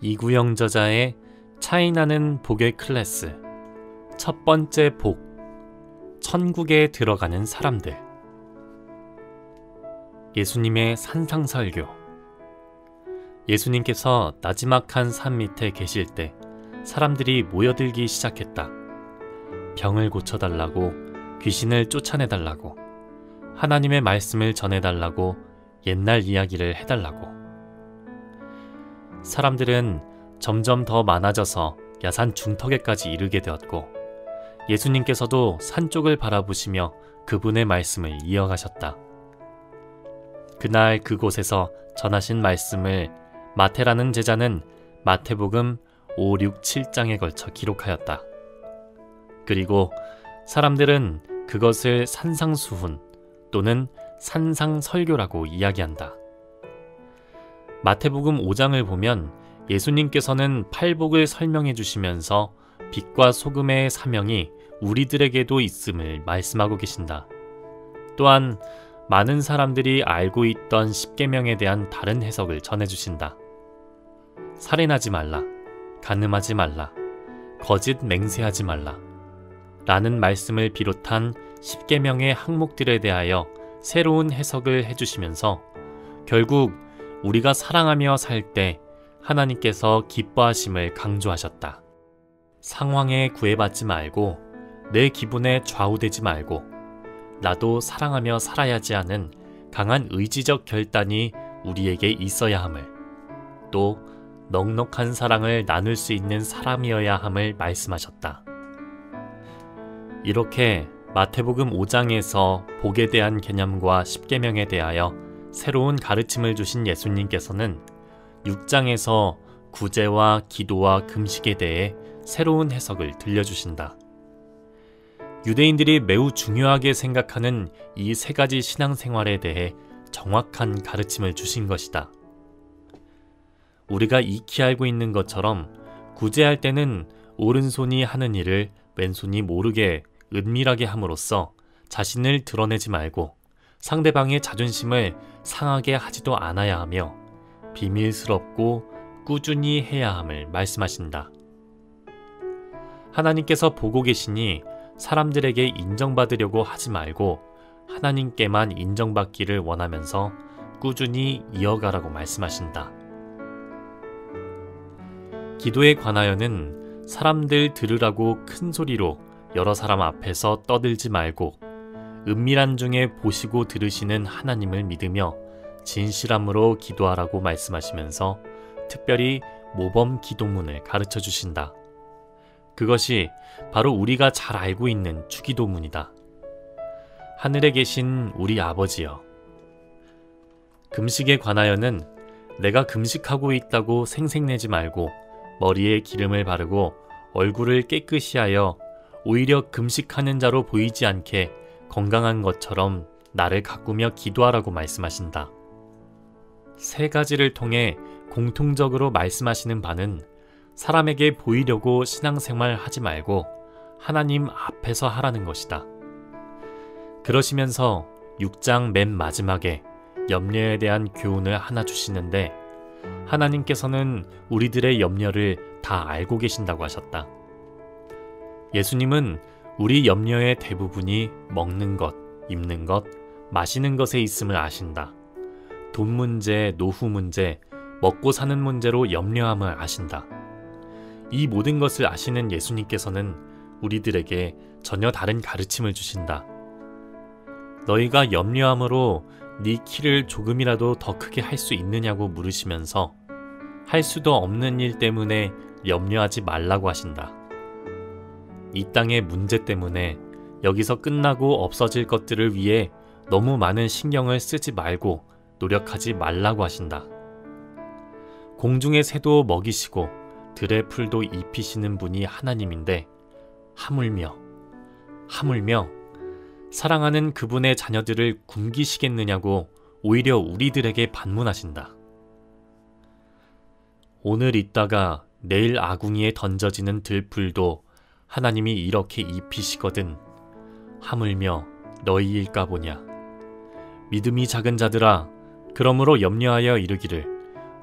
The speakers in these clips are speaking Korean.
이구영 저자의 차이나는 복의 클래스. 첫 번째 복, 천국에 들어가는 사람들. 예수님의 산상설교. 예수님께서 나지막한 산 밑에 계실 때 사람들이 모여들기 시작했다. 병을 고쳐달라고, 귀신을 쫓아내달라고, 하나님의 말씀을 전해달라고, 옛날 이야기를 해달라고. 사람들은 점점 더 많아져서 야산 중턱에까지 이르게 되었고, 예수님께서도 산 쪽을 바라보시며 그분의 말씀을 이어가셨다. 그날 그곳에서 전하신 말씀을 마태라는 제자는 마태복음 5, 6, 7장에 걸쳐 기록하였다. 그리고 사람들은 그것을 산상수훈 또는 산상설교라고 이야기한다. 마태복음 5장을 보면 예수님께서는 팔복을 설명해 주시면서 빛과 소금의 사명이 우리들에게도 있음을 말씀하고 계신다. 또한 많은 사람들이 알고 있던 십계명에 대한 다른 해석을 전해주신다. 살인하지 말라, 간음하지 말라, 거짓 맹세하지 말라 라는 말씀을 비롯한 십계명의 항목들에 대하여 새로운 해석을 해주시면서 결국 우리가 사랑하며 살 때 하나님께서 기뻐하심을 강조하셨다. 상황에 구애받지 말고, 내 기분에 좌우되지 말고, 나도 사랑하며 살아야지 하는 강한 의지적 결단이 우리에게 있어야 함을, 또 넉넉한 사랑을 나눌 수 있는 사람이어야 함을 말씀하셨다. 이렇게 마태복음 5장에서 복에 대한 개념과 십계명에 대하여 새로운 가르침을 주신 예수님께서는 6장에서 구제와 기도와 금식에 대해 새로운 해석을 들려주신다. 유대인들이 매우 중요하게 생각하는 이 세 가지 신앙생활에 대해 정확한 가르침을 주신 것이다. 우리가 익히 알고 있는 것처럼 구제할 때는 오른손이 하는 일을 왼손이 모르게 은밀하게 함으로써 자신을 드러내지 말고 상대방의 자존심을 상하게 하지도 않아야 하며 비밀스럽고 꾸준히 해야 함을 말씀하신다. 하나님께서 보고 계시니 사람들에게 인정받으려고 하지 말고 하나님께만 인정받기를 원하면서 꾸준히 이어가라고 말씀하신다. 기도에 관하여는 사람들 들으라고 큰 소리로 여러 사람 앞에서 떠들지 말고 은밀한 중에 보시고 들으시는 하나님을 믿으며 진실함으로 기도하라고 말씀하시면서 특별히 모범 기도문을 가르쳐 주신다. 그것이 바로 우리가 잘 알고 있는 주기도문이다. 하늘에 계신 우리 아버지여. 금식에 관하여는 내가 금식하고 있다고 생색내지 말고 머리에 기름을 바르고 얼굴을 깨끗이 하여 오히려 금식하는 자로 보이지 않게 건강한 것처럼 나를 가꾸며 기도하라고 말씀하신다. 세 가지를 통해 공통적으로 말씀하시는 바는 사람에게 보이려고 신앙생활 하지 말고 하나님 앞에서 하라는 것이다. 그러시면서 6장 맨 마지막에 염려에 대한 교훈을 하나 주시는데 하나님께서는 우리들의 염려를 다 알고 계신다고 하셨다. 예수님은 우리 염려의 대부분이 먹는 것, 입는 것, 마시는 것에 있음을 아신다. 돈 문제, 노후 문제, 먹고 사는 문제로 염려함을 아신다. 이 모든 것을 아시는 예수님께서는 우리들에게 전혀 다른 가르침을 주신다. 너희가 염려함으로 네 키를 조금이라도 더 크게 할 수 있느냐고 물으시면서 할 수도 없는 일 때문에 염려하지 말라고 하신다. 이 땅의 문제 때문에 여기서 끝나고 없어질 것들을 위해 너무 많은 신경을 쓰지 말고 노력하지 말라고 하신다. 공중의 새도 먹이시고 들의 풀도 입히시는 분이 하나님인데 하물며 사랑하는 그분의 자녀들을 굶기시겠느냐고 오히려 우리들에게 반문하신다. 오늘 있다가 내일 아궁이에 던져지는 들풀도 하나님이 이렇게 입히시거든 하물며 너희일까 보냐. 믿음이 작은 자들아, 그러므로 염려하여 이르기를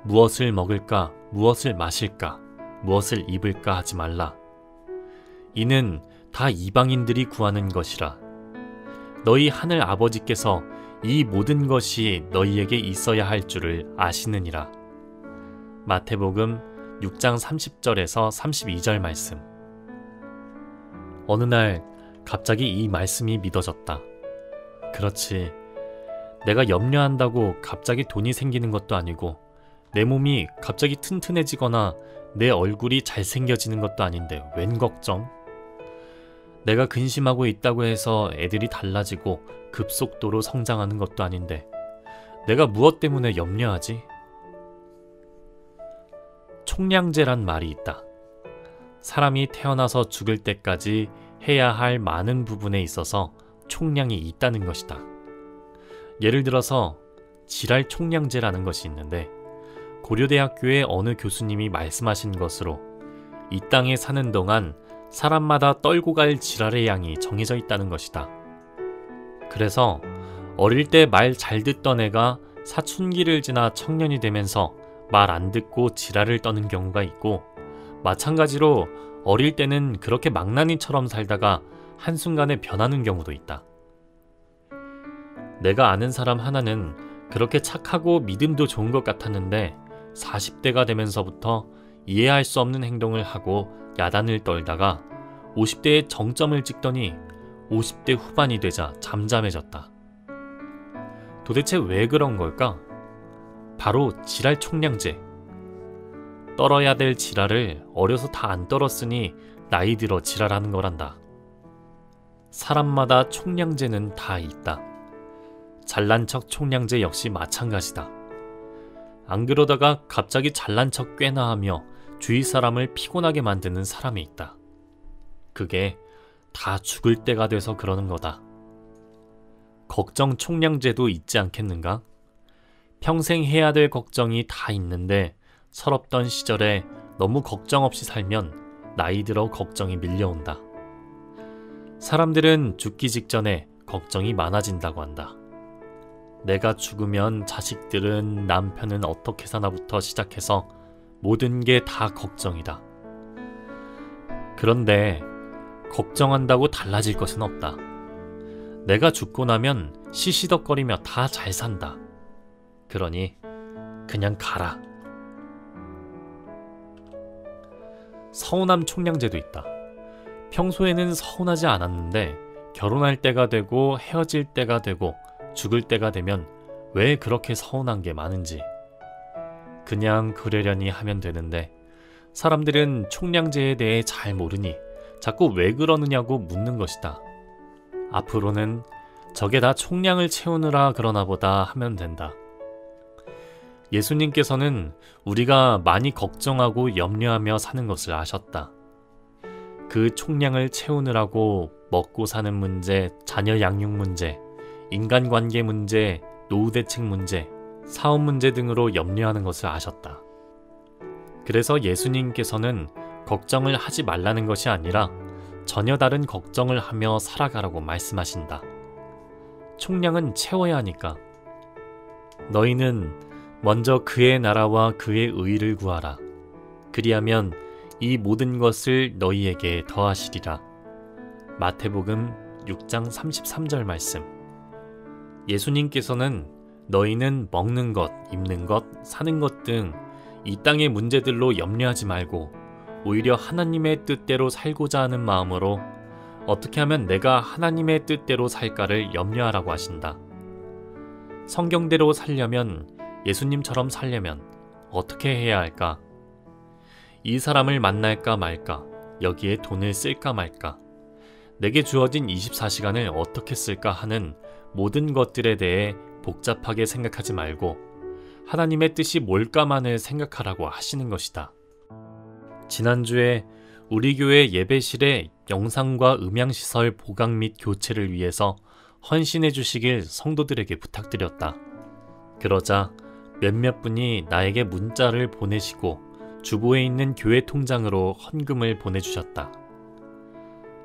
무엇을 먹을까, 무엇을 마실까, 무엇을 입을까 하지 말라. 이는 다 이방인들이 구하는 것이라. 너희 하늘 아버지께서 이 모든 것이 너희에게 있어야 할 줄을 아시느니라. 마태복음 6장 30절에서 32절 말씀. 어느 날 갑자기 이 말씀이 믿어졌다. 그렇지. 내가 염려한다고 갑자기 돈이 생기는 것도 아니고 내 몸이 갑자기 튼튼해지거나 내 얼굴이 잘생겨지는 것도 아닌데 웬 걱정? 내가 근심하고 있다고 해서 애들이 달라지고 급속도로 성장하는 것도 아닌데 내가 무엇 때문에 염려하지? 총량제란 말이 있다. 사람이 태어나서 죽을 때까지 해야 할 많은 부분에 있어서 총량이 있다는 것이다. 예를 들어서 지랄 총량제라는 것이 있는데 고려대학교의 어느 교수님이 말씀하신 것으로 이 땅에 사는 동안 사람마다 떨고 갈 지랄의 양이 정해져 있다는 것이다. 그래서 어릴 때 말 잘 듣던 애가 사춘기를 지나 청년이 되면서 말 안 듣고 지랄을 떠는 경우가 있고, 마찬가지로 어릴 때는 그렇게 망나니처럼 살다가 한순간에 변하는 경우도 있다. 내가 아는 사람 하나는 그렇게 착하고 믿음도 좋은 것 같았는데 40대가 되면서부터 이해할 수 없는 행동을 하고 야단을 떨다가 50대에 정점을 찍더니 50대 후반이 되자 잠잠해졌다. 도대체 왜 그런 걸까? 바로 지랄 총량제. 떨어야 될 지랄을 어려서 다 안 떨었으니 나이 들어 지랄하는 거란다. 사람마다 총량제는 다 있다. 잘난 척 총량제 역시 마찬가지다. 안 그러다가 갑자기 잘난 척 꽤나 하며 주위 사람을 피곤하게 만드는 사람이 있다. 그게 다 죽을 때가 돼서 그러는 거다. 걱정 총량제도 있지 않겠는가? 평생 해야 될 걱정이 다 있는데 철없던 시절에 너무 걱정 없이 살면 나이 들어 걱정이 밀려온다. 사람들은 죽기 직전에 걱정이 많아진다고 한다. 내가 죽으면 자식들은, 남편은 어떻게 사나부터 시작해서 모든 게 다 걱정이다. 그런데 걱정한다고 달라질 것은 없다. 내가 죽고 나면 시시덕거리며 다 잘 산다. 그러니 그냥 가라. 서운함 총량제도 있다. 평소에는 서운하지 않았는데 결혼할 때가 되고 헤어질 때가 되고 죽을 때가 되면 왜 그렇게 서운한 게 많은지. 그냥 그러려니 하면 되는데 사람들은 총량제에 대해 잘 모르니 자꾸 왜 그러느냐고 묻는 것이다. 앞으로는 저게 다 총량을 채우느라 그러나 보다 하면 된다. 예수님께서는 우리가 많이 걱정하고 염려하며 사는 것을 아셨다. 그 총량을 채우느라고 먹고 사는 문제, 자녀 양육 문제, 인간관계 문제, 노후 대책 문제, 사업 문제 등으로 염려하는 것을 아셨다. 그래서 예수님께서는 걱정을 하지 말라는 것이 아니라 전혀 다른 걱정을 하며 살아가라고 말씀하신다. 총량은 채워야 하니까. 너희는 먼저 그의 나라와 그의 의를 구하라. 그리하면 이 모든 것을 너희에게 더하시리라. 마태복음 6장 33절 말씀. 예수님께서는 너희는 먹는 것, 입는 것, 사는 것 등 이 땅의 문제들로 염려하지 말고 오히려 하나님의 뜻대로 살고자 하는 마음으로 어떻게 하면 내가 하나님의 뜻대로 살까를 염려하라고 하신다. 성경대로 살려면, 예수님처럼 살려면 어떻게 해야 할까? 이 사람을 만날까 말까? 여기에 돈을 쓸까 말까? 내게 주어진 24시간을 어떻게 쓸까 하는 모든 것들에 대해 복잡하게 생각하지 말고 하나님의 뜻이 뭘까만을 생각하라고 하시는 것이다. 지난주에 우리 교회 예배실의 영상과 음향시설 보강 및 교체를 위해서 헌신해 주시길 성도들에게 부탁드렸다. 그러자 몇몇 분이 나에게 문자를 보내시고 주보에 있는 교회 통장으로 헌금을 보내주셨다.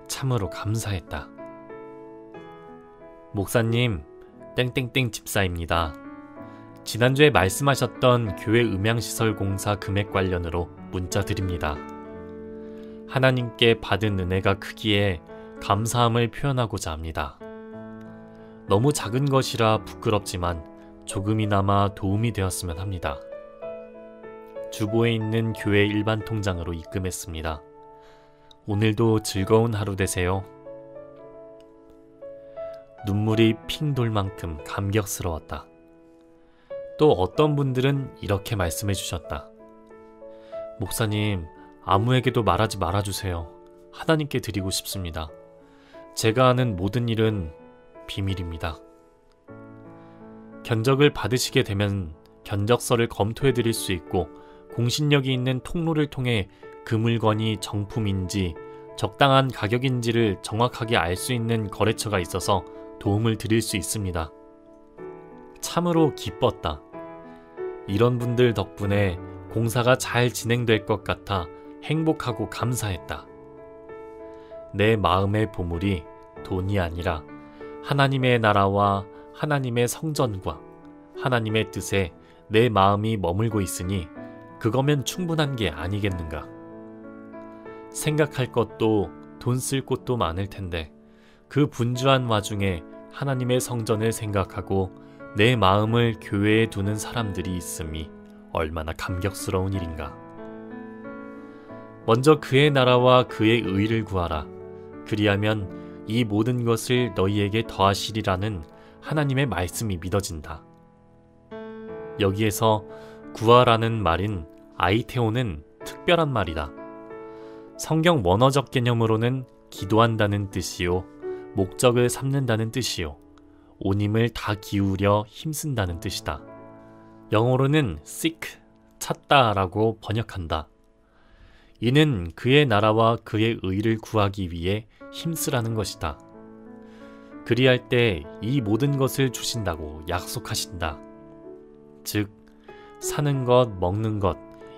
참으로 감사했다. 목사님, 땡땡땡 집사입니다. 지난주에 말씀하셨던 교회 음향시설 공사 금액 관련으로 문자 드립니다. 하나님께 받은 은혜가 크기에 감사함을 표현하고자 합니다. 너무 작은 것이라 부끄럽지만 조금이나마 도움이 되었으면 합니다. 주보에 있는 교회 일반 통장으로 입금했습니다. 오늘도 즐거운 하루 되세요. 눈물이 핑 돌 만큼 감격스러웠다. 또 어떤 분들은 이렇게 말씀해 주셨다. 목사님, 아무에게도 말하지 말아주세요. 하나님께 드리고 싶습니다. 제가 하는 모든 일은 비밀입니다. 견적을 받으시게 되면 견적서를 검토해 드릴 수 있고 공신력이 있는 통로를 통해 그 물건이 정품인지 적당한 가격인지를 정확하게 알 수 있는 거래처가 있어서 도움을 드릴 수 있습니다. 참으로 기뻤다. 이런 분들 덕분에 공사가 잘 진행될 것 같아 행복하고 감사했다. 내 마음의 보물이 돈이 아니라 하나님의 나라와 하나님의 성전과 하나님의 뜻에 내 마음이 머물고 있으니 그거면 충분한 게 아니겠는가. 생각할 것도 돈 쓸 곳도 많을 텐데 그 분주한 와중에 하나님의 성전을 생각하고 내 마음을 교회에 두는 사람들이 있음이 얼마나 감격스러운 일인가. 먼저 그의 나라와 그의 의를 구하라. 그리하면 이 모든 것을 너희에게 더하시리라는 하나님의 말씀이 믿어진다. 여기에서 구하라는 말인 아이테오는 특별한 말이다. 성경 원어적 개념으로는 기도한다는 뜻이요, 목적을 삼는다는 뜻이요, 온 힘을 다 기울여 힘쓴다는 뜻이다. 영어로는 seek, 찾다라고 번역한다. 이는 그의 나라와 그의 의를 구하기 위해 힘쓰라는 것이다. 그리할 때 이 모든 것을 주신다고 약속하신다. 즉, 사는 것, 먹는 것,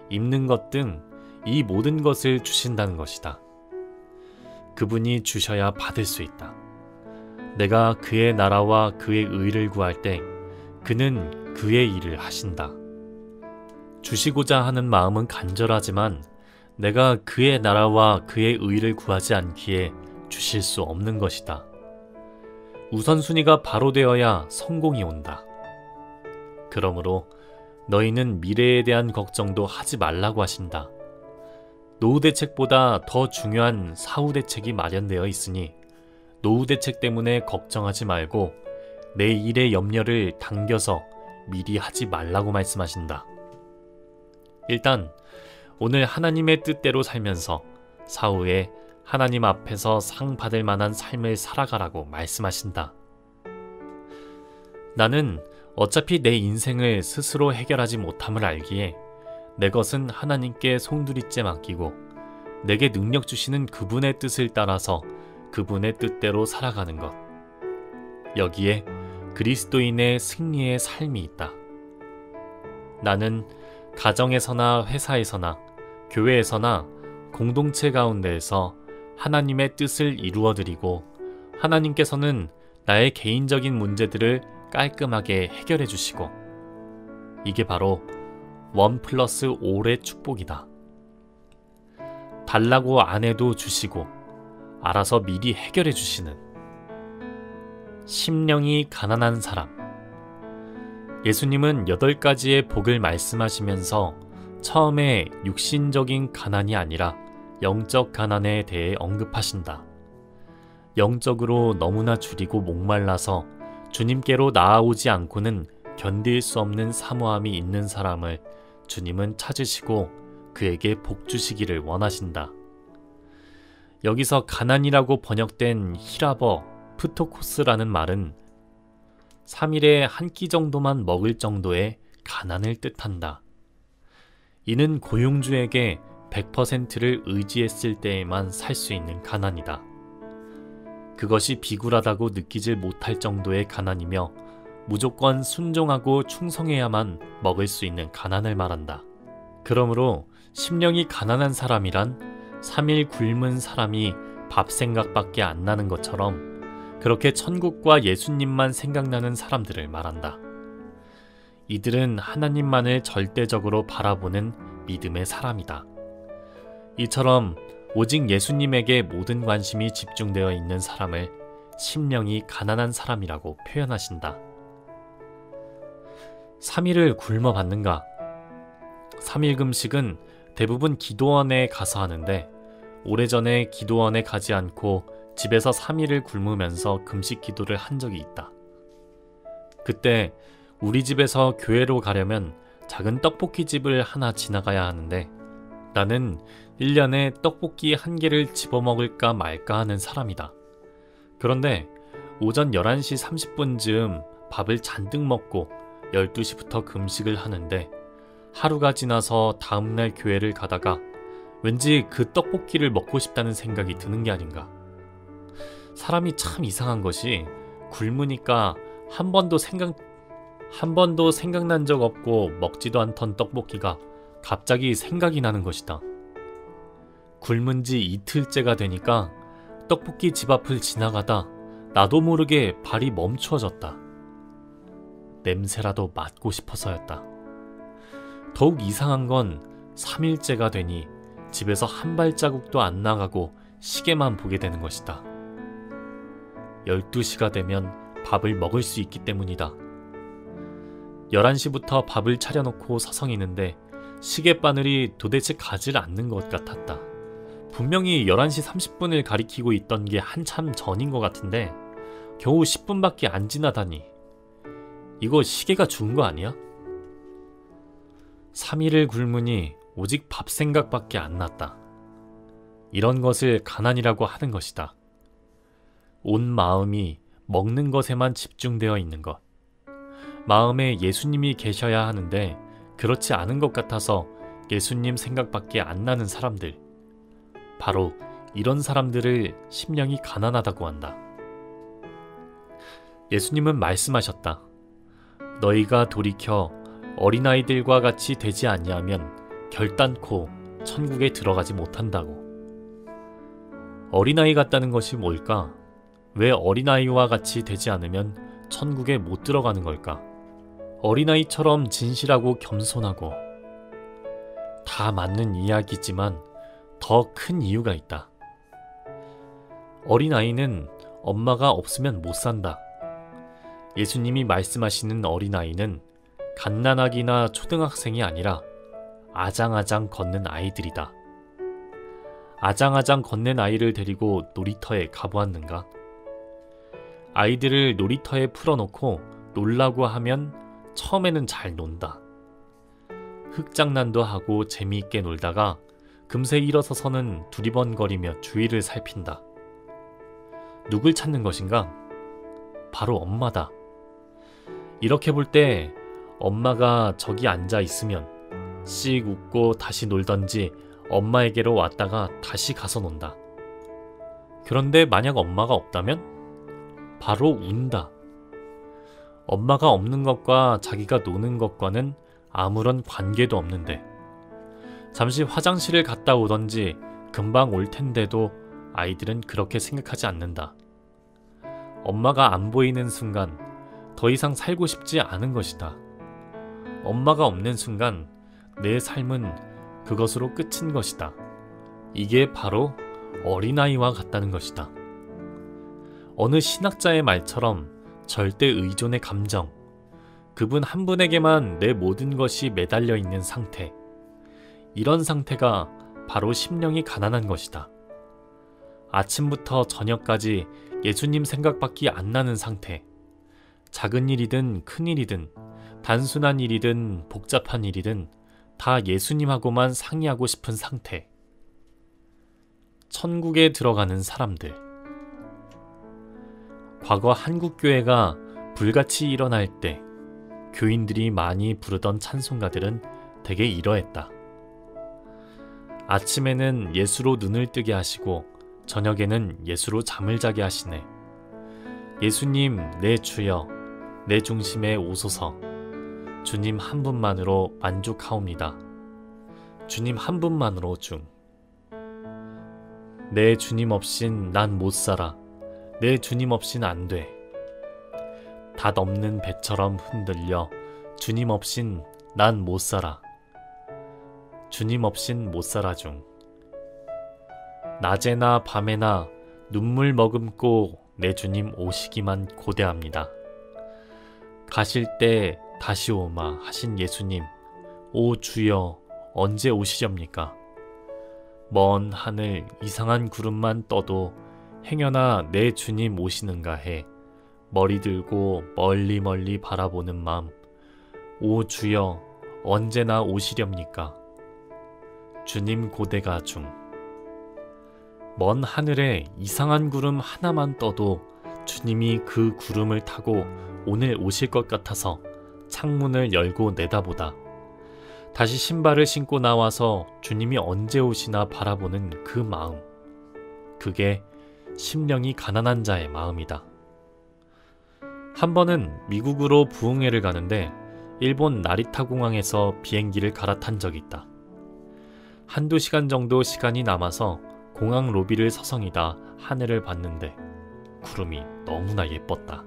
입는 것 등 이 모든 것을 주신다는 것이다. 그분이 주셔야 받을 수 있다. 내가 그의 나라와 그의 의를 구할 때 그는 그의 일을 하신다. 주시고자 하는 마음은 간절하지만 내가 그의 나라와 그의 의를 구하지 않기에 주실 수 없는 것이다. 우선순위가 바로 되어야 성공이 온다. 그러므로 너희는 미래에 대한 걱정도 하지 말라고 하신다. 노후 대책보다 더 중요한 사후 대책이 마련되어 있으니 노후 대책 때문에 걱정하지 말고 내 일의 염려를 당겨서 미리 하지 말라고 말씀하신다. 일단 오늘 하나님의 뜻대로 살면서 사후에 하나님 앞에서 상 받을 만한 삶을 살아가라고 말씀하신다. 나는 어차피 내 인생을 스스로 해결하지 못함을 알기에 내 것은 하나님께 송두리째 맡기고 내게 능력 주시는 그분의 뜻을 따라서 그분의 뜻대로 살아가는 것. 여기에 그리스도인의 승리의 삶이 있다. 나는 가정에서나 회사에서나 교회에서나 공동체 가운데에서 하나님의 뜻을 이루어드리고 하나님께서는 나의 개인적인 문제들을 깔끔하게 해결해 주시고 이게 바로 1+5의 축복이다. 달라고 안 해도 주시고 알아서 미리 해결해 주시는 심령이 가난한 사람. 예수님은 8가지의 복을 말씀하시면서 처음에 육신적인 가난이 아니라 영적 가난에 대해 언급하신다. 영적으로 너무나 줄이고 목말라서 주님께로 나아오지 않고는 견딜 수 없는 사모함이 있는 사람을 주님은 찾으시고 그에게 복 주시기를 원하신다. 여기서 가난이라고 번역된 히라버 프토코스라는 말은 3일에 한 끼 정도만 먹을 정도의 가난을 뜻한다. 이는 고용주에게 100%를 의지했을 때에만 살 수 있는 가난이다. 그것이 비굴하다고 느끼질 못할 정도의 가난이며 무조건 순종하고 충성해야만 먹을 수 있는 가난을 말한다. 그러므로 심령이 가난한 사람이란 3일 굶은 사람이 밥 생각밖에 안 나는 것처럼 그렇게 천국과 예수님만 생각나는 사람들을 말한다. 이들은 하나님만을 절대적으로 바라보는 믿음의 사람이다. 이처럼 오직 예수님에게 모든 관심이 집중되어 있는 사람을 심령이 가난한 사람이라고 표현하신다. 3일을 굶어 받는가? 3일 금식은 대부분 기도원에 가서 하는데 오래전에 기도원에 가지 않고 집에서 3일을 굶으면서 금식 기도를 한 적이 있다. 그때 우리 집에서 교회로 가려면 작은 떡볶이 집을 하나 지나가야 하는데 나는 1년에 떡볶이 1개를 집어먹을까 말까 하는 사람이다. 그런데 오전 11시 30분쯤 밥을 잔뜩 먹고 12시부터 금식을 하는데 하루가 지나서 다음날 교회를 가다가 왠지 그 떡볶이를 먹고 싶다는 생각이 드는 게 아닌가. 사람이 참 이상한 것이 굶으니까 한 번도 생각난 적 없고 먹지도 않던 떡볶이가 갑자기 생각이 나는 것이다. 굶은 지 이틀째가 되니까 떡볶이 집 앞을 지나가다 나도 모르게 발이 멈추어졌다. 냄새라도 맡고 싶어서였다. 더욱 이상한 건 3일째가 되니 집에서 한 발자국도 안 나가고 시계만 보게 되는 것이다. 12시가 되면 밥을 먹을 수 있기 때문이다. 11시부터 밥을 차려놓고 서성이는데 시계바늘이 도대체 가질 않는 것 같았다. 분명히 11시 30분을 가리키고 있던 게 한참 전인 것 같은데 겨우 10분밖에 안 지나다니. 이거 시계가 죽은 거 아니야? 3일을 굶으니 오직 밥 생각밖에 안 났다. 이런 것을 가난이라고 하는 것이다. 온 마음이 먹는 것에만 집중되어 있는 것. 마음에 예수님이 계셔야 하는데 그렇지 않은 것 같아서 예수님 생각밖에 안 나는 사람들. 바로 이런 사람들을 심령이 가난하다고 한다. 예수님은 말씀하셨다. 너희가 돌이켜 어린아이들과 같이 되지 아니하면 결단코 천국에 들어가지 못한다고. 어린아이 같다는 것이 뭘까? 왜 어린아이와 같이 되지 않으면 천국에 못 들어가는 걸까? 어린아이처럼 진실하고 겸손하고. 다 맞는 이야기지만 더 큰 이유가 있다. 어린아이는 엄마가 없으면 못 산다. 예수님이 말씀하시는 어린아이는 갓난아기나 초등학생이 아니라 아장아장 걷는 아이들이다. 아장아장 걷는 아이를 데리고 놀이터에 가보았는가? 아이들을 놀이터에 풀어놓고 놀라고 하면 처음에는 잘 논다. 흙장난도 하고 재미있게 놀다가 금세 일어서서는 두리번거리며 주위를 살핀다. 누굴 찾는 것인가? 바로 엄마다. 이렇게 볼 때 엄마가 저기 앉아 있으면 씩 웃고 다시 놀던지 엄마에게로 왔다가 다시 가서 논다. 그런데 만약 엄마가 없다면 바로 운다. 엄마가 없는 것과 자기가 노는 것과는 아무런 관계도 없는데 잠시 화장실을 갔다 오던지 금방 올 텐데도 아이들은 그렇게 생각하지 않는다. 엄마가 안 보이는 순간 더 이상 살고 싶지 않은 것이다. 엄마가 없는 순간 내 삶은 그것으로 끝인 것이다. 이게 바로 어린아이와 같다는 것이다. 어느 신학자의 말처럼 절대 의존의 감정, 그분 한 분에게만 내 모든 것이 매달려 있는 상태, 이런 상태가 바로 심령이 가난한 것이다. 아침부터 저녁까지 예수님 생각밖에 안 나는 상태, 작은 일이든 큰 일이든 단순한 일이든 복잡한 일이든 다 예수님하고만 상의하고 싶은 상태. 천국에 들어가는 사람들. 과거 한국교회가 불같이 일어날 때 교인들이 많이 부르던 찬송가들은 대개 이러했다. 아침에는 예수로 눈을 뜨게 하시고 저녁에는 예수로 잠을 자게 하시네. 예수님 내 주여 내 중심에 오소서. 주님 한 분만으로 만족하옵니다. 주님 한 분만으로 중. 내 주님 없인 난 못 살아. 내 주님 없인 안 돼. 닷 없는 배처럼 흔들려 주님 없인 난 못 살아. 주님 없인 못 살아 중. 낮에나 밤에나 눈물 머금고 내 주님 오시기만 고대합니다. 가실 때 다시 오마 하신 예수님, 오 주여 언제 오시렵니까? 먼 하늘 이상한 구름만 떠도 행여나 내 주님 오시는가 해 머리 들고 멀리 멀리 바라보는 맘, 오 주여 언제나 오시렵니까? 주님 고대가 중. 먼 하늘에 이상한 구름 하나만 떠도 주님이 그 구름을 타고 오늘 오실 것 같아서 창문을 열고 내다보다 다시 신발을 신고 나와서 주님이 언제 오시나 바라보는 그 마음, 그게 심령이 가난한 자의 마음이다. 한 번은 미국으로 부흥회를 가는데 일본 나리타 공항에서 비행기를 갈아탄 적이 있다. 한두 시간 정도 시간이 남아서 공항 로비를 서성이다 하늘을 봤는데 구름이 너무나 예뻤다.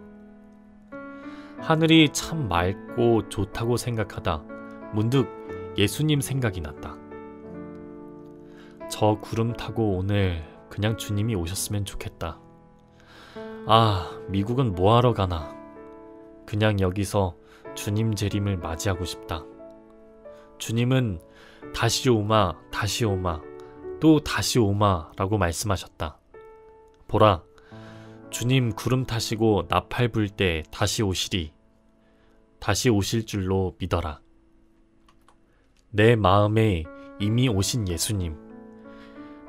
하늘이 참 맑고 좋다고 생각하다 문득 예수님 생각이 났다. 저 구름 타고 오늘 그냥 주님이 오셨으면 좋겠다. 아, 미국은 뭐하러 가나. 그냥 여기서 주님 재림을 맞이하고 싶다. 주님은 다시 오마, 다시 오마, 또 다시 오마 라고 말씀하셨다. 보라, 주님 구름 타시고 나팔 불 때 다시 오시리. 다시 오실 줄로 믿어라. 내 마음에 이미 오신 예수님,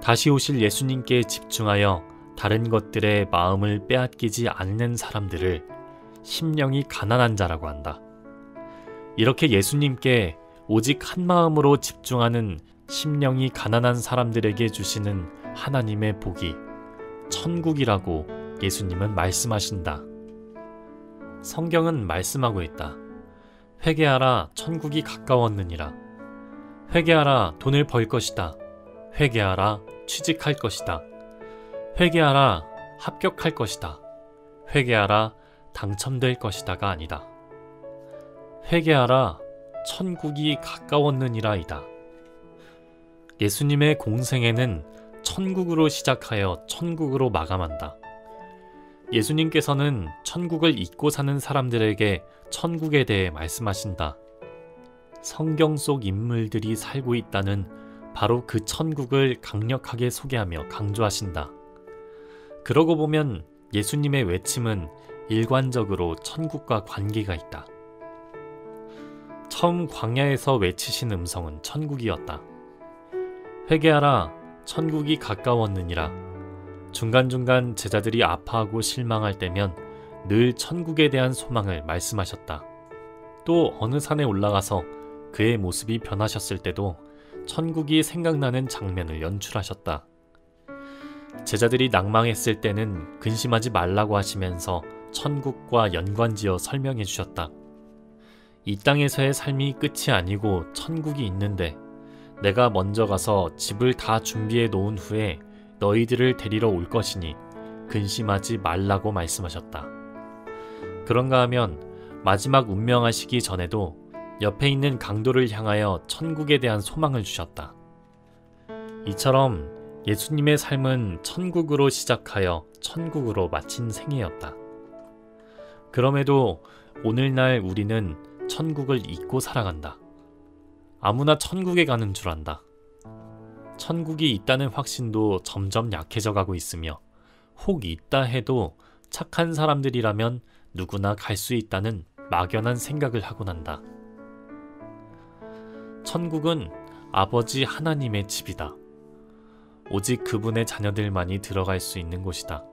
다시 오실 예수님께 집중하여 다른 것들에 마음을 빼앗기지 않는 사람들을 심령이 가난한 자라고 한다. 이렇게 예수님께 오직 한 마음으로 집중하는 심령이 가난한 사람들에게 주시는 하나님의 복이 천국이라고 예수님은 말씀하신다. 성경은 말씀하고 있다. 회개하라, 천국이 가까웠느니라. 회개하라, 돈을 벌 것이다. 회개하라, 취직할 것이다. 회개하라, 합격할 것이다. 회개하라, 당첨될 것이다가 아니다. 회개하라, 천국이 가까웠느니라이다. 예수님의 공생애는 천국으로 시작하여 천국으로 마감한다. 예수님께서는 천국을 잊고 사는 사람들에게 천국에 대해 말씀하신다. 성경 속 인물들이 살고 있다는 바로 그 천국을 강력하게 소개하며 강조하신다. 그러고 보면 예수님의 외침은 일관적으로 천국과 관계가 있다. 처음 광야에서 외치신 음성은 천국이었다. 회개하라, 천국이 가까웠느니라. 중간중간 제자들이 아파하고 실망할 때면 늘 천국에 대한 소망을 말씀하셨다. 또 어느 산에 올라가서 그의 모습이 변하셨을 때도 천국이 생각나는 장면을 연출하셨다. 제자들이 낭망했을 때는 근심하지 말라고 하시면서 천국과 연관지어 설명해 주셨다. 이 땅에서의 삶이 끝이 아니고 천국이 있는데 내가 먼저 가서 집을 다 준비해 놓은 후에 너희들을 데리러 올 것이니 근심하지 말라고 말씀하셨다. 그런가 하면 마지막 운명하시기 전에도 옆에 있는 강도를 향하여 천국에 대한 소망을 주셨다. 이처럼 예수님의 삶은 천국으로 시작하여 천국으로 마친 생애였다. 그럼에도 오늘날 우리는 천국을 잊고 살아간다. 아무나 천국에 가는 줄 안다. 천국이 있다는 확신도 점점 약해져 가고 있으며 혹 있다 해도 착한 사람들이라면 누구나 갈 수 있다는 막연한 생각을 하곤 한다. 천국은 아버지 하나님의 집이다. 오직 그분의 자녀들만이 들어갈 수 있는 곳이다.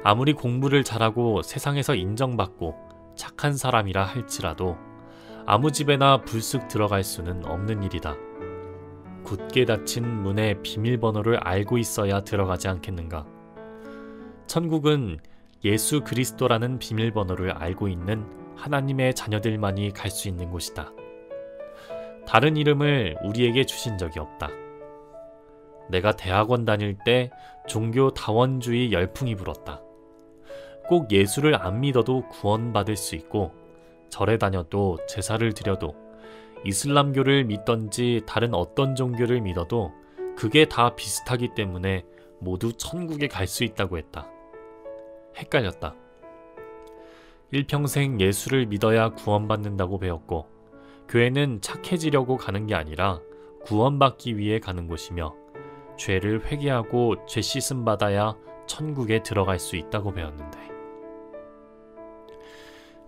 아무리 공부를 잘하고 세상에서 인정받고 착한 사람이라 할지라도 아무 집에나 불쑥 들어갈 수는 없는 일이다. 굳게 닫힌 문의 비밀번호를 알고 있어야 들어가지 않겠는가? 천국은 예수 그리스도라는 비밀번호를 알고 있는 하나님의 자녀들만이 갈 수 있는 곳이다. 다른 이름을 우리에게 주신 적이 없다. 내가 대학원 다닐 때 종교 다원주의 열풍이 불었다. 꼭 예수를 안 믿어도 구원받을 수 있고 절에 다녀도 제사를 드려도 이슬람교를 믿던지 다른 어떤 종교를 믿어도 그게 다 비슷하기 때문에 모두 천국에 갈 수 있다고 했다. 헷갈렸다. 일평생 예수를 믿어야 구원받는다고 배웠고 교회는 착해지려고 가는 게 아니라 구원받기 위해 가는 곳이며 죄를 회개하고 죄 씻음 받아야 천국에 들어갈 수 있다고 배웠는데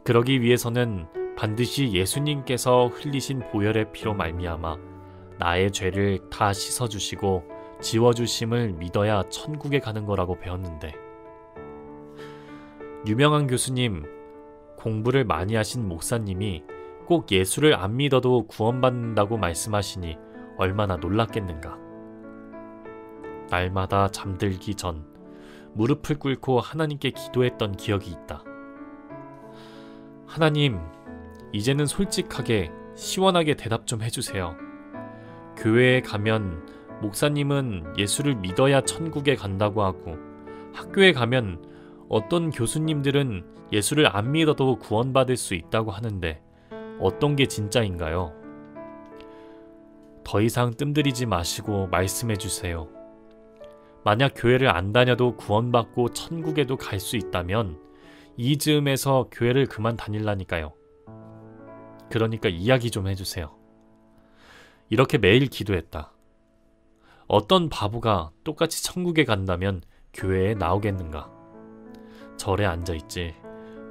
그러기 위해서는 반드시 예수님께서 흘리신 보혈의 피로 말미암아 나의 죄를 다 씻어주시고 지워주심을 믿어야 천국에 가는 거라고 배웠는데 유명한 교수님, 공부를 많이 하신 목사님이 꼭 예수를 안 믿어도 구원받는다고 말씀하시니 얼마나 놀랐겠는가. 날마다 잠들기 전 무릎을 꿇고 하나님께 기도했던 기억이 있다. 하나님, 이제는 솔직하게 시원하게 대답 좀 해주세요. 교회에 가면 목사님은 예수를 믿어야 천국에 간다고 하고 학교에 가면 어떤 교수님들은 예수를 안 믿어도 구원받을 수 있다고 하는데 어떤 게 진짜인가요? 더 이상 뜸들이지 마시고 말씀해 주세요. 만약 교회를 안 다녀도 구원받고 천국에도 갈 수 있다면 이 즈음에서 교회를 그만 다닐라니까요. 그러니까 이야기 좀 해주세요. 이렇게 매일 기도했다. 어떤 바보가 똑같이 천국에 간다면 교회에 나오겠는가? 절에 앉아있지.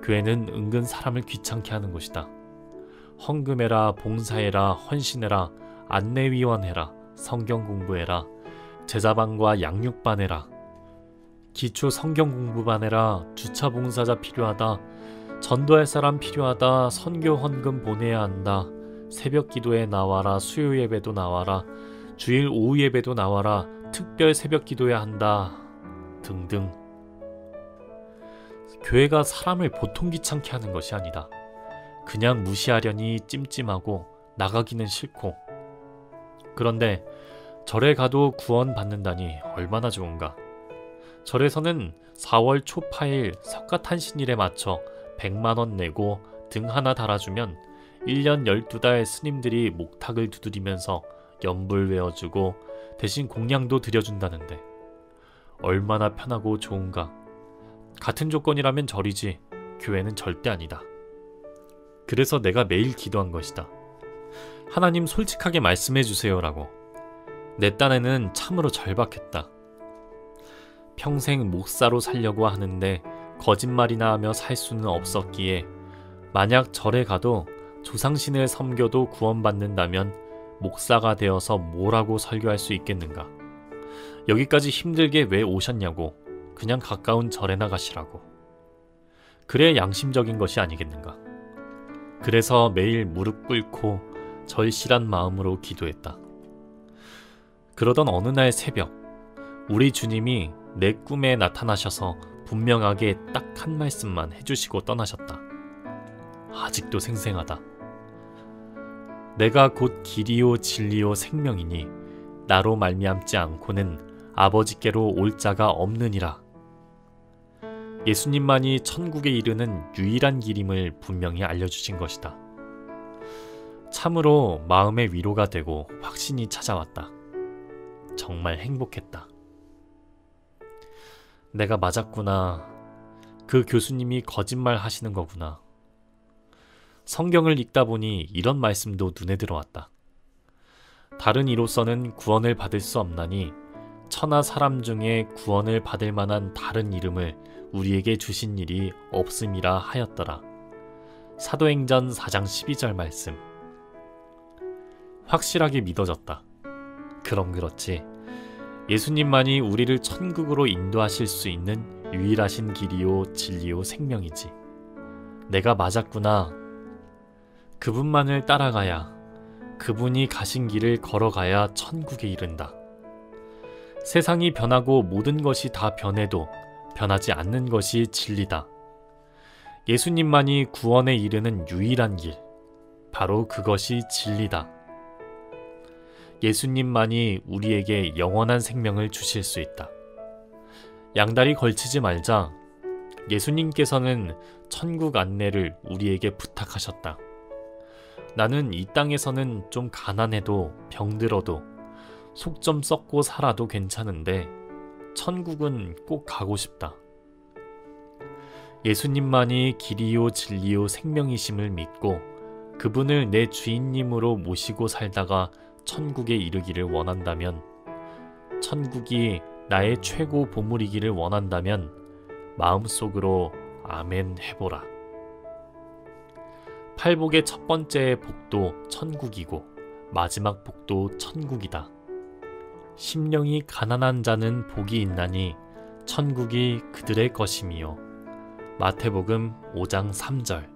교회는 은근 사람을 귀찮게 하는 곳이다. 헌금해라, 봉사해라, 헌신해라, 안내위원 해라, 성경 공부해라, 제자반과 양육반 해라, 기초 성경 공부반 해라, 주차 봉사자 필요하다, 전도할 사람 필요하다, 선교 헌금 보내야 한다, 새벽 기도에 나와라, 수요 예배도 나와라, 주일 오후 예배도 나와라, 특별 새벽 기도해야 한다 등등. 교회가 사람을 보통 귀찮게 하는 것이 아니다. 그냥 무시하려니 찜찜하고 나가기는 싫고. 그런데 절에 가도 구원받는다니 얼마나 좋은가. 절에서는 4월 초파일 석가탄신일에 맞춰 100만원 내고 등 하나 달아주면 1년 12달 스님들이 목탁을 두드리면서 연불 외워주고 대신 공양도 드려준다는데 얼마나 편하고 좋은가. 같은 조건이라면 절이지 교회는 절대 아니다. 그래서 내가 매일 기도한 것이다. 하나님 솔직하게 말씀해 주세요라고. 내 딴에는 참으로 절박했다. 평생 목사로 살려고 하는데 거짓말이나 하며 살 수는 없었기에 만약 절에 가도 조상신을 섬겨도 구원받는다면 목사가 되어서 뭐라고 설교할 수 있겠는가. 여기까지 힘들게 왜 오셨냐고. 그냥 가까운 절에나 가시라고. 그래 양심적인 것이 아니겠는가. 그래서 매일 무릎 꿇고 절실한 마음으로 기도했다. 그러던 어느 날 새벽 우리 주님이 내 꿈에 나타나셔서 분명하게 딱 한 말씀만 해주시고 떠나셨다. 아직도 생생하다. 내가 곧 길이요 진리요 생명이니 나로 말미암지 않고는 아버지께로 올 자가 없느니라. 예수님만이 천국에 이르는 유일한 길임을 분명히 알려주신 것이다. 참으로 마음의 위로가 되고 확신이 찾아왔다. 정말 행복했다. 내가 맞았구나. 그 교수님이 거짓말 하시는 거구나. 성경을 읽다 보니 이런 말씀도 눈에 들어왔다. 다른 이로서는 구원을 받을 수 없나니 천하 사람 중에 구원을 받을 만한 다른 이름을 우리에게 주신 일이 없음이라 하였더라. 사도행전 4장 12절 말씀. 확실하게 믿어졌다. 그럼 그렇지. 예수님만이 우리를 천국으로 인도하실 수 있는 유일하신 길이요 진리요 생명이지. 내가 맞았구나. 그분만을 따라가야, 그분이 가신 길을 걸어가야 천국에 이른다. 세상이 변하고 모든 것이 다 변해도 변하지 않는 것이 진리다. 예수님만이 구원에 이르는 유일한 길, 바로 그것이 진리다. 예수님만이 우리에게 영원한 생명을 주실 수 있다. 양다리 걸치지 말자. 예수님께서는 천국 안내를 우리에게 부탁 부탁하셨다. 나는 이 땅에서는 좀 가난해도 병들어도 속 좀 썩고 살아도 괜찮은데 천국은 꼭 가고 싶다. 예수님만이 길이요 진리요 생명이심을 믿고 그분을 내 주인님으로 모시고 살다가 천국에 이르기를 원한다면, 천국이 나의 최고 보물이기를 원한다면 마음속으로 아멘 해보라. 팔복의 첫 번째 복도 천국이고 마지막 복도 천국이다. 심령이 가난한 자는 복이 있나니 천국이 그들의 것임이요. 마태복음 5장 3절.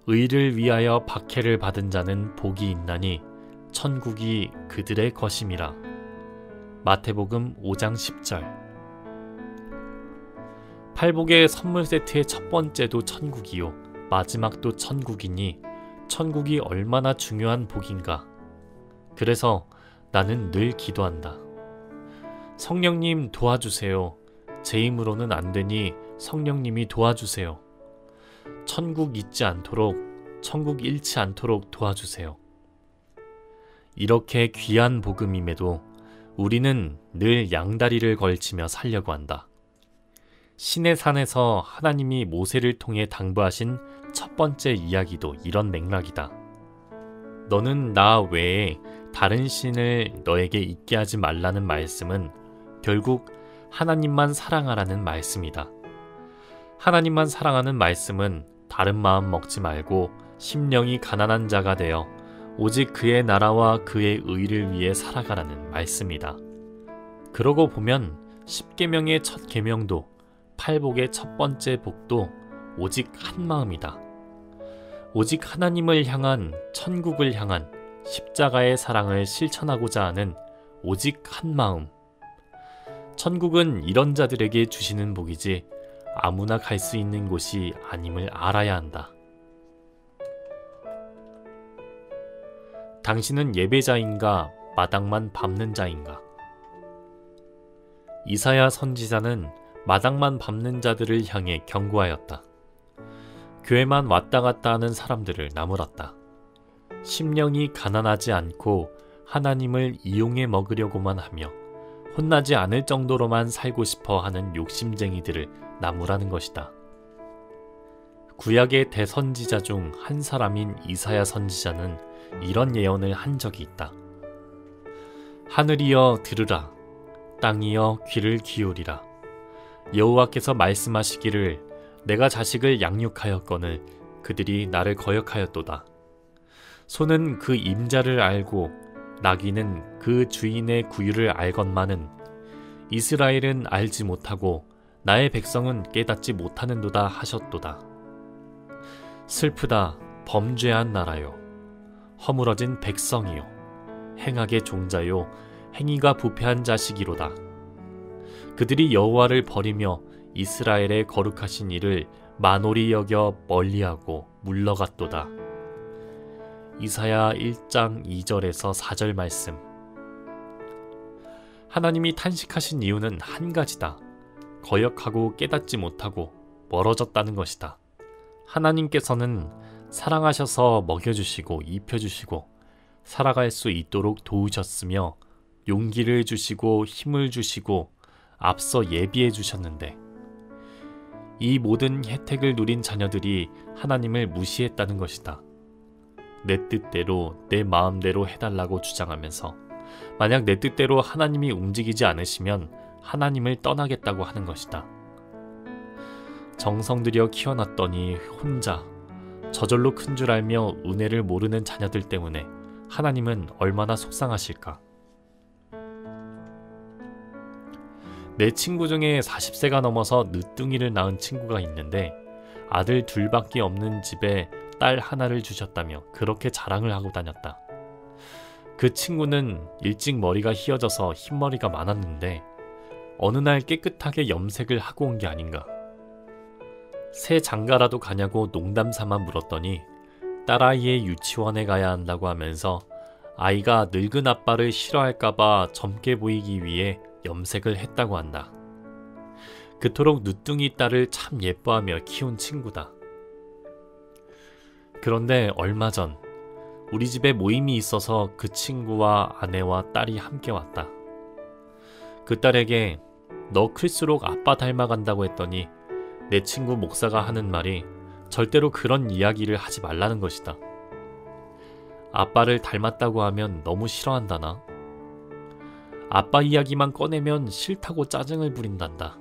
의를 위하여 박해를 받은 자는 복이 있나니 천국이 그들의 것임이라. 마태복음 5장 10절. 팔복의 선물 세트의 첫 번째도 천국이요 마지막도 천국이니 천국이 얼마나 중요한 복인가. 그래서 나는 늘 기도한다. 성령님 도와주세요. 제 힘으로는 안 되니 성령님이 도와주세요. 천국 잊지 않도록, 천국 잃지 않도록 도와주세요. 이렇게 귀한 복음임에도 우리는 늘 양다리를 걸치며 살려고 한다. 신의 산에서 하나님이 모세를 통해 당부하신 첫 번째 이야기도 이런 맥락이다. 너는 나 외에 다른 신을 너에게 있게 하지 말라는 말씀은 결국 하나님만 사랑하라는 말씀이다. 하나님만 사랑하는 말씀은 다른 마음 먹지 말고 심령이 가난한 자가 되어 오직 그의 나라와 그의 의를 위해 살아가라는 말씀이다. 그러고 보면 10계명의 첫 계명도 팔복의 첫 번째 복도 오직 한 마음이다. 오직 하나님을 향한, 천국을 향한 십자가의 사랑을 실천하고자 하는 오직 한 마음. 천국은 이런 자들에게 주시는 복이지 아무나 갈 수 있는 곳이 아님을 알아야 한다. 당신은 예배자인가 마당만 밟는 자인가? 이사야 선지자는 마당만 밟는 자들을 향해 경고하였다. 교회만 왔다 갔다 하는 사람들을 나무랐다. 심령이 가난하지 않고 하나님을 이용해 먹으려고만 하며 혼나지 않을 정도로만 살고 싶어 하는 욕심쟁이들을 나무라는 것이다. 구약의 대선지자 중 한 사람인 이사야 선지자는 이런 예언을 한 적이 있다. 하늘이여 들으라, 땅이여 귀를 기울이라. 여호와께서 말씀하시기를 내가 자식을 양육하였거늘 그들이 나를 거역하였도다. 소는 그 임자를 알고 나귀는 그 주인의 구유를 알건만은 이스라엘은 알지 못하고 나의 백성은 깨닫지 못하는도다 하셨도다. 슬프다 범죄한 나라요, 허물어진 백성이요, 행악의 종자요, 행위가 부패한 자식이로다. 그들이 여호와를 버리며 이스라엘의 거룩하신 이를 만홀히 여겨 멀리하고 물러갔도다. 이사야 1장 2절에서 4절 말씀. 하나님이 탄식하신 이유는 한 가지다. 거역하고 깨닫지 못하고 멀어졌다는 것이다. 하나님께서는 사랑하셔서 먹여주시고 입혀주시고 살아갈 수 있도록 도우셨으며 용기를 주시고 힘을 주시고 앞서 예비해 주셨는데 이 모든 혜택을 누린 자녀들이 하나님을 무시했다는 것이다. 내 뜻대로 내 마음대로 해달라고 주장하면서 만약 내 뜻대로 하나님이 움직이지 않으시면 하나님을 떠나겠다고 하는 것이다. 정성 들여 키워놨더니 혼자 저절로 큰 줄 알며 은혜를 모르는 자녀들 때문에 하나님은 얼마나 속상하실까. 내 친구 중에 40세가 넘어서 늦둥이를 낳은 친구가 있는데 아들 둘밖에 없는 집에 딸 하나를 주셨다며 그렇게 자랑을 하고 다녔다. 그 친구는 일찍 머리가 휘어져서 흰머리가 많았는데 어느 날 깨끗하게 염색을 하고 온 게 아닌가. 새 장가라도 가냐고 농담삼아 물었더니 딸아이의 유치원에 가야 한다고 하면서 아이가 늙은 아빠를 싫어할까봐 젊게 보이기 위해 염색을 했다고 한다. 그토록 늦둥이 딸을 참 예뻐하며 키운 친구다. 그런데 얼마 전 우리 집에 모임이 있어서 그 친구와 아내와 딸이 함께 왔다. 그 딸에게 너 클수록 아빠 닮아간다고 했더니 내 친구 목사가 하는 말이 절대로 그런 이야기를 하지 말라는 것이다. 아빠를 닮았다고 하면 너무 싫어한다나? 아빠 이야기만 꺼내면 싫다고 짜증을 부린단다.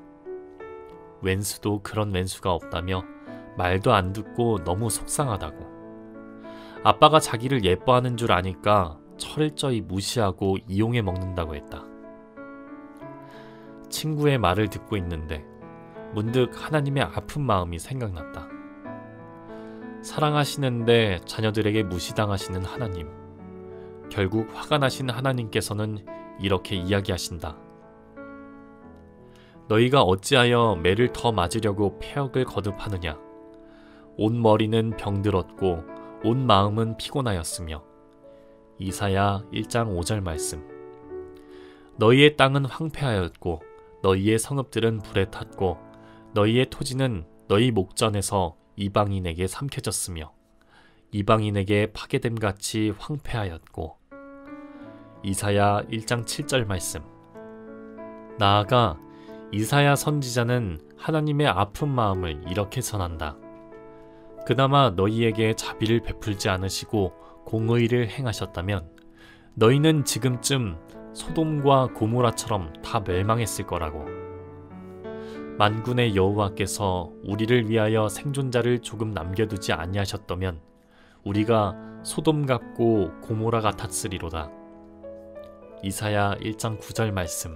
웬수도 그런 웬수가 없다며 말도 안 듣고 너무 속상하다고. 아빠가 자기를 예뻐하는 줄 아니까 철저히 무시하고 이용해 먹는다고 했다. 친구의 말을 듣고 있는데 문득 하나님의 아픈 마음이 생각났다. 사랑하시는데 자녀들에게 무시당하시는 하나님. 결국 화가 나신 하나님께서는 이렇게 이야기하신다. 너희가 어찌하여 매를 더 맞으려고 패역을 거듭하느냐. 온 머리는 병들었고 온 마음은 피곤하였으며. 이사야 1장 5절 말씀. 너희의 땅은 황폐하였고 너희의 성읍들은 불에 탔고 너희의 토지는 너희 목전에서 이방인에게 삼켜졌으며 이방인에게 파괴됨 같이 황폐하였고. 이사야 1장 7절 말씀. 나아가 이사야 선지자는 하나님의 아픈 마음을 이렇게 전한다. 그나마 너희에게 자비를 베풀지 않으시고 공의를 행하셨다면 너희는 지금쯤 소돔과 고모라처럼 다 멸망했을 거라고. 만군의 여호와께서 우리를 위하여 생존자를 조금 남겨두지 아니하셨다면 우리가 소돔 같고 고모라 같았으리로다. 이사야 1장 9절 말씀.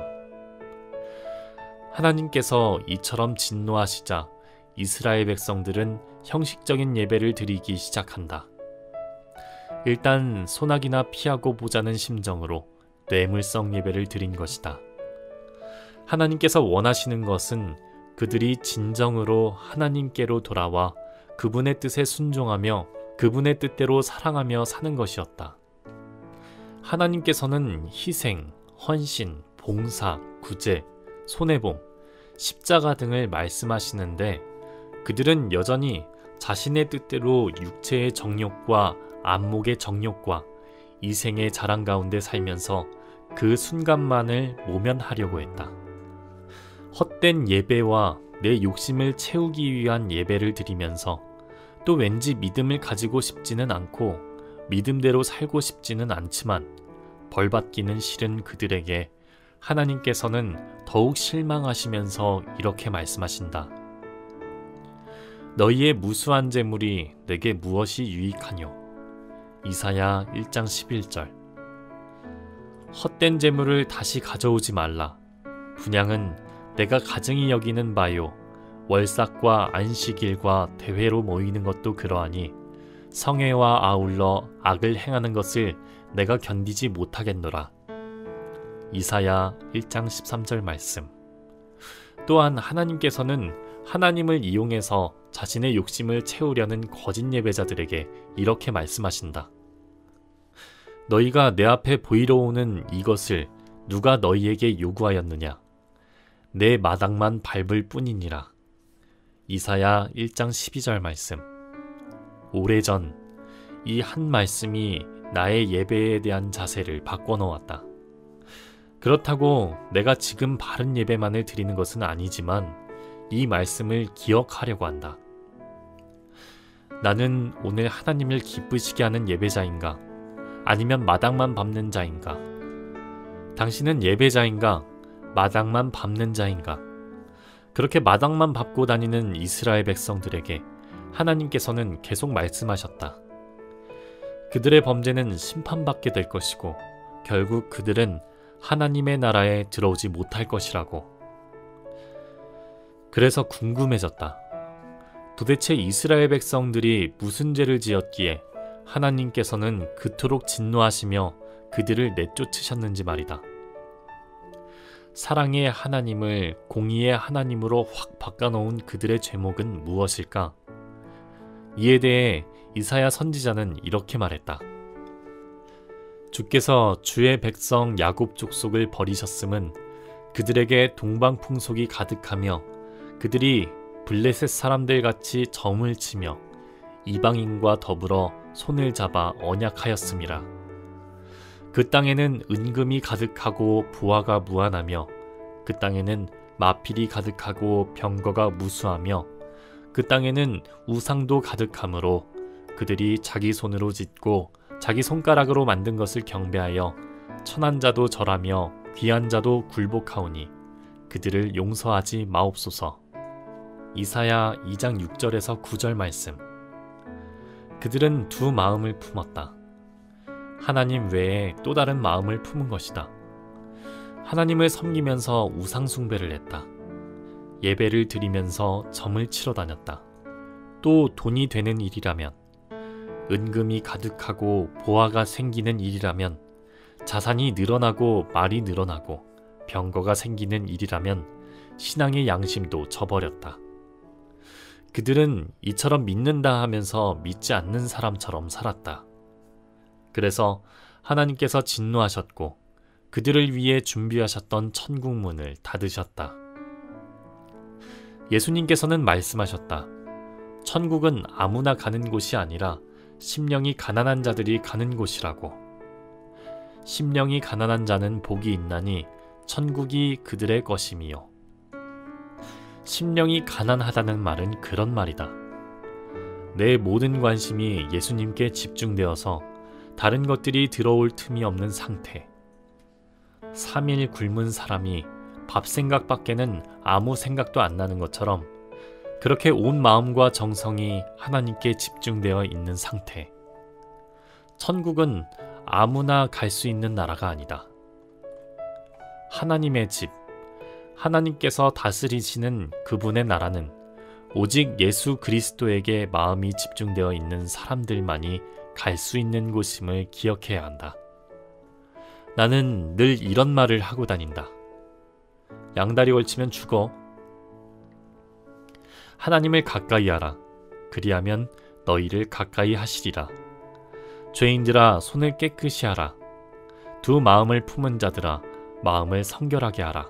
하나님께서 이처럼 진노하시자 이스라엘 백성들은 형식적인 예배를 드리기 시작한다. 일단 소나기나 피하고 보자는 심정으로 뇌물성 예배를 드린 것이다. 하나님께서 원하시는 것은 그들이 진정으로 하나님께로 돌아와 그분의 뜻에 순종하며 그분의 뜻대로 사랑하며 사는 것이었다. 하나님께서는 희생, 헌신, 봉사, 구제, 손해봄, 십자가 등을 말씀하시는데 그들은 여전히 자신의 뜻대로 육체의 정욕과 안목의 정욕과 이생의 자랑 가운데 살면서 그 순간만을 모면하려고 했다. 헛된 예배와 내 욕심을 채우기 위한 예배를 드리면서 또 왠지 믿음을 가지고 싶지는 않고 믿음대로 살고 싶지는 않지만 벌받기는 싫은 그들에게 하나님께서는 더욱 실망하시면서 이렇게 말씀하신다. 너희의 무수한 재물이 내게 무엇이 유익하뇨? 이사야 1장 11절. 헛된 재물을 다시 가져오지 말라. 분향은 내가 가증히 여기는 바요. 월삭과 안식일과 대회로 모이는 것도 그러하니 성회와 아울러 악을 행하는 것을 내가 견디지 못하겠노라. 이사야 1장 13절 말씀. 또한 하나님께서는 하나님을 이용해서 자신의 욕심을 채우려는 거짓 예배자들에게 이렇게 말씀하신다. 너희가 내 앞에 보이러 오는 이것을 누가 너희에게 요구하였느냐? 내 마당만 밟을 뿐이니라. 이사야 1장 12절 말씀. 오래전 이 한 말씀이 나의 예배에 대한 자세를 바꿔놓았다. 그렇다고 내가 지금 바른 예배만을 드리는 것은 아니지만 이 말씀을 기억하려고 한다. 나는 오늘 하나님을 기쁘시게 하는 예배자인가? 아니면 마당만 밟는 자인가? 당신은 예배자인가? 마당만 밟는 자인가? 그렇게 마당만 밟고 다니는 이스라엘 백성들에게 하나님께서는 계속 말씀하셨다. 그들의 범죄는 심판받게 될 것이고 결국 그들은 하나님의 나라에 들어오지 못할 것이라고. 그래서 궁금해졌다. 도대체 이스라엘 백성들이 무슨 죄를 지었기에 하나님께서는 그토록 진노하시며 그들을 내쫓으셨는지 말이다. 사랑의 하나님을 공의의 하나님으로 확 바꿔놓은 그들의 죄목은 무엇일까? 이에 대해 이사야 선지자는 이렇게 말했다. 주께서 주의 백성 야곱 족속을 버리셨음은 그들에게 동방풍속이 가득하며 그들이 블레셋 사람들 같이 점을 치며 이방인과 더불어 손을 잡아 언약하였음이라. 그 땅에는 은금이 가득하고 보화가 무한하며 그 땅에는 마필이 가득하고 병거가 무수하며 그 땅에는 우상도 가득하므로 그들이 자기 손으로 짓고 자기 손가락으로 만든 것을 경배하여 천한 자도 절하며 귀한 자도 굴복하오니 그들을 용서하지 마옵소서. 이사야 2장 6절에서 9절 말씀. 그들은 두 마음을 품었다. 하나님 외에 또 다른 마음을 품은 것이다. 하나님을 섬기면서 우상 숭배를 했다. 예배를 드리면서 점을 치러 다녔다. 또 돈이 되는 일이라면, 은금이 가득하고 보화가 생기는 일이라면, 자산이 늘어나고 말이 늘어나고 병거가 생기는 일이라면 신앙의 양심도 저버렸다. 그들은 이처럼 믿는다 하면서 믿지 않는 사람처럼 살았다. 그래서 하나님께서 진노하셨고 그들을 위해 준비하셨던 천국 문을 닫으셨다. 예수님께서는 말씀하셨다. 천국은 아무나 가는 곳이 아니라 심령이 가난한 자들이 가는 곳이라고. 심령이 가난한 자는 복이 있나니 천국이 그들의 것임이요. 심령이 가난하다는 말은 그런 말이다. 내 모든 관심이 예수님께 집중되어서 다른 것들이 들어올 틈이 없는 상태. 3일 굶은 사람이 밥 생각밖에는 아무 생각도 안 나는 것처럼 그렇게 온 마음과 정성이 하나님께 집중되어 있는 상태. 천국은 아무나 갈 수 있는 나라가 아니다. 하나님의 집, 하나님께서 다스리시는 그분의 나라는 오직 예수 그리스도에게 마음이 집중되어 있는 사람들만이 갈 수 있는 곳임을 기억해야 한다. 나는 늘 이런 말을 하고 다닌다. 양다리 걸치면 죽어. 하나님을 가까이 하라. 그리하면 너희를 가까이 하시리라. 죄인들아 손을 깨끗이 하라. 두 마음을 품은 자들아 마음을 성결하게 하라.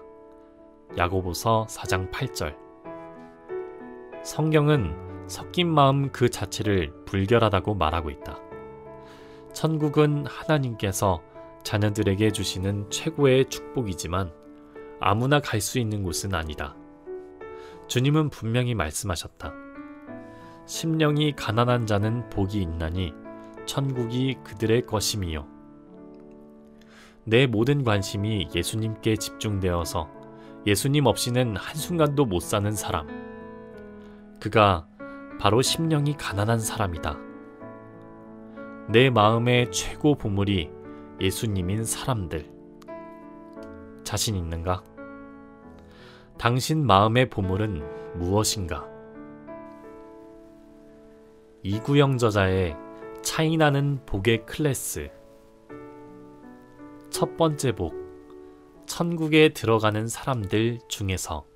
야고보서 4장 8절. 성경은 섞인 마음 그 자체를 불결하다고 말하고 있다. 천국은 하나님께서 자녀들에게 주시는 최고의 축복이지만 아무나 갈 수 있는 곳은 아니다. 주님은 분명히 말씀하셨다. 심령이 가난한 자는 복이 있나니 천국이 그들의 것임이요. 내 모든 관심이 예수님께 집중되어서 예수님 없이는 한순간도 못 사는 사람. 그가 바로 심령이 가난한 사람이다. 내 마음의 최고 보물이 예수님인 사람들. 자신 있는가? 당신 마음의 보물은 무엇인가? 이구영 저자의 차이나는 복의 클래스. 첫 번째 복, 천국에 들어가는 사람들 중에서.